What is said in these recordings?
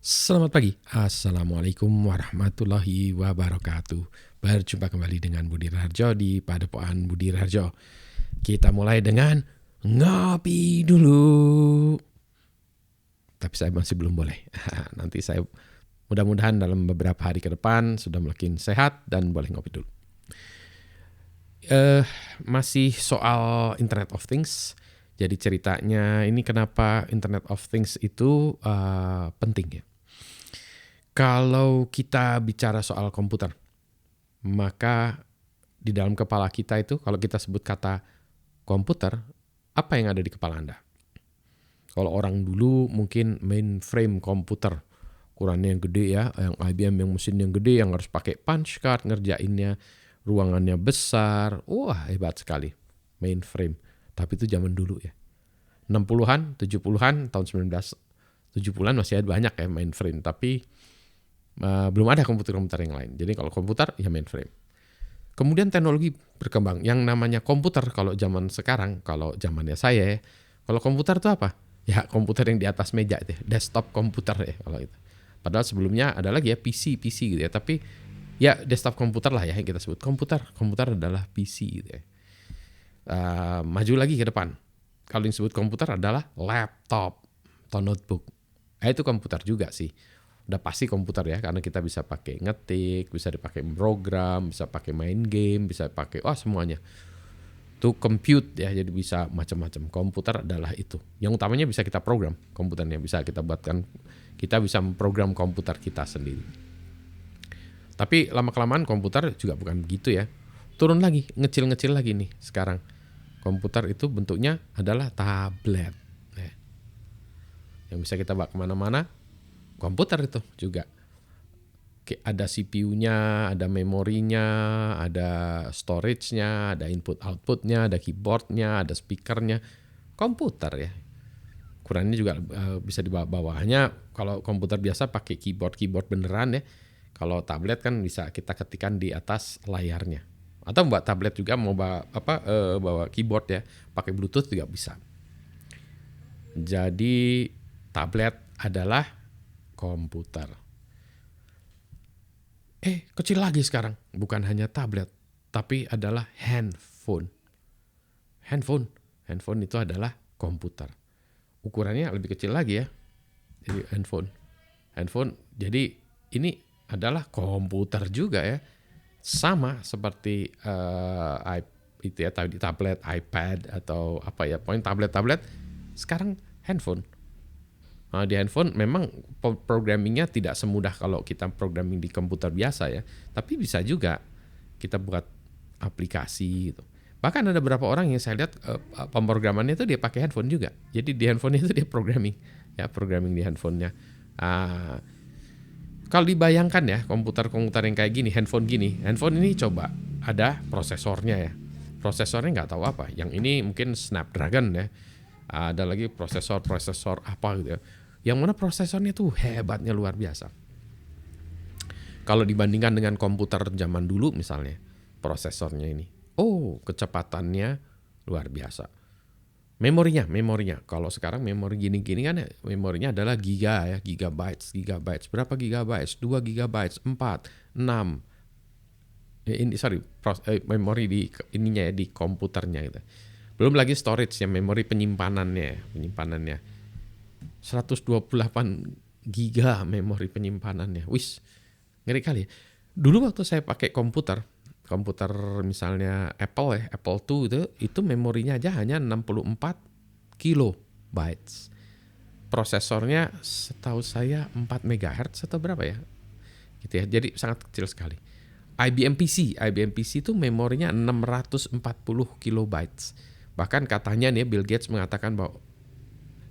Selamat pagi, Assalamualaikum warahmatullahi wabarakatuh. Berjumpa kembali dengan Budi Raharjo di Padepokan Budi Raharjo. Kita mulai dengan ngopi dulu. Tapi saya masih belum boleh. Nanti saya mudah-mudahan dalam beberapa hari ke depan sudah makin sehat dan boleh ngopi dulu. Masih soal Internet of Things. Jadi ceritanya ini kenapa Internet of Things itu penting ya. Kalau kita bicara soal komputer, maka di dalam kepala kita itu kalau kita sebut kata komputer, apa yang ada di kepala Anda? Kalau orang dulu mungkin mainframe komputer, ukurannya yang gede ya, yang IBM yang mesin yang gede yang harus pakai punch card ngerjainnya, ruangannya besar, wah hebat sekali mainframe. Tapi itu zaman dulu ya. 60-an, 70-an, tahun 1970-an masih ada banyak ya mainframe, tapi belum ada komputer-komputer yang lain. Jadi kalau komputer ya mainframe. Kemudian teknologi berkembang. Yang namanya komputer kalau zaman sekarang, kalau zamannya saya ya, kalau komputer itu apa? Ya komputer yang di atas meja itu, desktop komputer ya kalau itu. Padahal sebelumnya ada lagi ya PC gitu ya. Tapi ya desktop komputer lah ya yang kita sebut komputer. Komputer adalah PC gitu ya. Maju lagi ke depan. Kalau yang disebut komputer adalah laptop atau notebook. Itu komputer juga sih. Udah pasti komputer ya, karena kita bisa pakai ngetik, bisa dipakai program, bisa pakai main game, bisa pakai semuanya. To compute ya, jadi bisa macam-macam. Komputer adalah itu. Yang utamanya bisa kita program komputernya, bisa kita buatkan, kita bisa memprogram komputer kita sendiri. Tapi lama-kelamaan komputer juga bukan begitu ya. Turun lagi, ngecil-ngecil lagi nih sekarang. Komputer itu bentuknya adalah tablet. Yang bisa kita bawa kemana-mana, komputer itu juga. Ada CPU-nya, ada memorinya, ada storage-nya, ada input-output-nya, ada keyboard-nya, ada speaker-nya. Komputer ya. Ukurannya juga bisa dibawa bawahnya. Kalau komputer biasa pakai keyboard beneran ya. Kalau tablet kan bisa kita ketikkan di atas layarnya. Atau buat tablet juga mau bawa keyboard ya, pakai Bluetooth juga bisa. Jadi tablet adalah komputer. Kecil lagi sekarang, bukan hanya tablet, tapi adalah handphone. Handphone itu adalah komputer. Ukurannya lebih kecil lagi ya. Jadi handphone. Jadi ini adalah komputer juga ya. Sama seperti itu ya, tadi tablet, iPad atau apa ya, pokoknya tablet sekarang handphone. Di handphone memang programmingnya tidak semudah kalau kita programming di komputer biasa ya, tapi bisa juga kita buat aplikasi gitu. Bahkan ada beberapa orang yang saya lihat pemrogramannya itu dia pakai handphone juga. Jadi di handphone itu dia programming di handphonenya. Kalau dibayangkan ya komputer-komputer yang kayak gini, handphone ini coba ada prosesornya ya. Prosesornya nggak tahu apa. Yang ini mungkin Snapdragon ya. Ada lagi prosesor apa gitu ya. Yang mana prosesornya tuh hebatnya luar biasa. Kalau dibandingkan dengan komputer zaman dulu misalnya, prosesornya ini, kecepatannya luar biasa. Memorinya. Kalau sekarang memori gini-gini kan ya, memorinya adalah gigabytes. Berapa gigabytes? 2 gigabytes, 4, 6. Memori di ininya ya, di komputernya gitu. Belum lagi storage ya, memori penyimpanannya. 128 giga memori penyimpanannya. Wis, ngeri kali ya. Dulu waktu saya pakai komputer misalnya Apple II itu memorinya aja hanya 64 kilobytes. Prosesornya setahu saya 4 MHz atau berapa ya? Gitu ya. Jadi sangat kecil sekali. IBM PC itu memorinya 640 kilobytes. Bahkan katanya nih Bill Gates mengatakan bahwa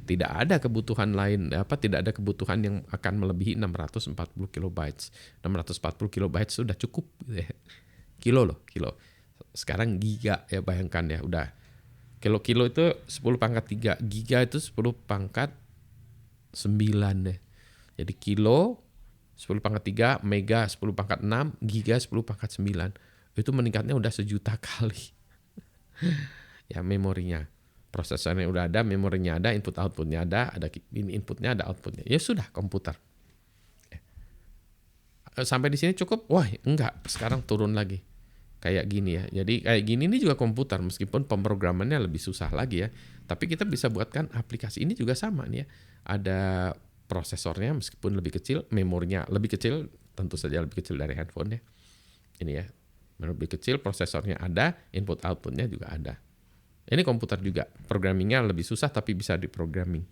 tidak ada kebutuhan lain, tidak ada kebutuhan yang akan melebihi 640 kilobytes. 640 kilobytes sudah cukup gitu ya. Kilo. Sekarang giga ya, bayangkan ya, udah. Kilo itu 10 pangkat 3, giga itu 10 pangkat 9 deh. Jadi kilo 10 pangkat 3, mega 10 pangkat 6, giga 10 pangkat 9. Itu meningkatnya udah 1.000.000 kali. Ya memorinya. Prosesornya udah ada, memorinya ada, input outputnya ada inputnya, ada outputnya. Ya sudah, komputer. Sampai di sini cukup? Wah, enggak. Sekarang turun lagi. Kayak gini ya. Jadi kayak gini ini juga komputer, meskipun pemrogramannya lebih susah lagi ya. Tapi kita bisa buatkan aplikasi ini juga sama nih ya. Ada prosesornya meskipun lebih kecil, memorinya lebih kecil, tentu saja lebih kecil dari handphone ya. Ini ya, lebih kecil, prosesornya ada, input outputnya juga ada. Ini komputer juga, programmingnya lebih susah tapi bisa diprogramming.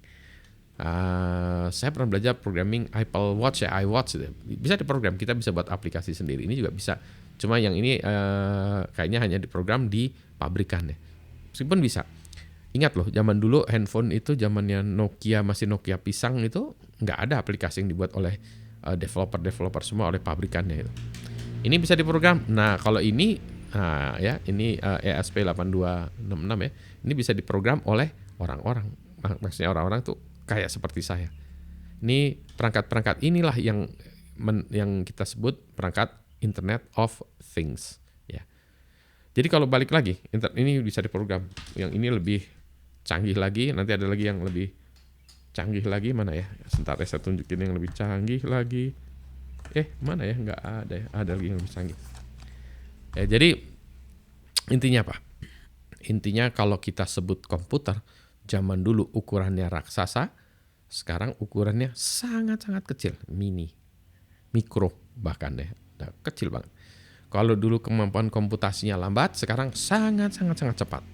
Saya pernah belajar programming Apple Watch ya, iWatch bisa diprogram, kita bisa buat aplikasi sendiri. Ini juga bisa, cuma yang ini kayaknya hanya diprogram di pabrikan ya. Meskipun bisa. Ingat loh, zaman dulu handphone itu zamannya Nokia, masih Nokia pisang itu nggak ada aplikasi yang dibuat oleh developer semua, oleh pabrikannya itu. Ini bisa diprogram. Nah kalau ini ya ini ESP8266 ya, ini bisa diprogram oleh orang-orang. Maksudnya orang-orang tuh kayak seperti saya. Ini perangkat-perangkat inilah yang kita sebut perangkat Internet of Things ya. Jadi kalau balik lagi, ini bisa diprogram. Yang ini lebih canggih lagi, nanti ada lagi yang lebih canggih lagi, mana ya? Sebentar ya, saya tunjukin yang lebih canggih lagi. Mana ya? Nggak ada ya. Ada lagi yang lebih canggih. Ya, jadi intinya apa? Intinya kalau kita sebut komputer, zaman dulu ukurannya raksasa, sekarang ukurannya sangat-sangat kecil, mini, mikro bahkan deh, kecil banget. Kalau dulu kemampuan komputasinya lambat, sekarang sangat-sangat cepat.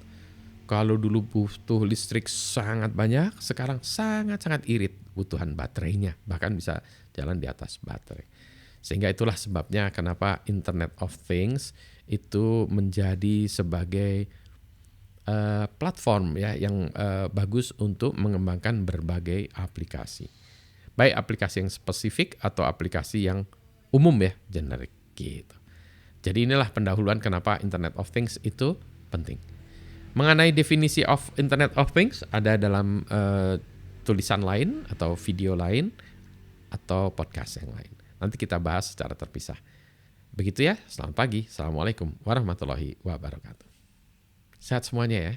Kalau dulu butuh listrik sangat banyak, sekarang sangat-sangat irit butuhan baterainya, bahkan bisa jalan di atas baterai. Sehingga itulah sebabnya kenapa Internet of Things itu menjadi sebagai platform ya yang bagus untuk mengembangkan berbagai aplikasi. Baik aplikasi yang spesifik atau aplikasi yang umum ya, generik gitu. Jadi inilah pendahuluan kenapa Internet of Things itu penting. Mengenai definisi of Internet of Things ada dalam tulisan lain atau video lain atau podcast yang lain. Nanti kita bahas secara terpisah. Begitu ya, selamat pagi. Assalamualaikum warahmatullahi wabarakatuh. Sehat semuanya ya.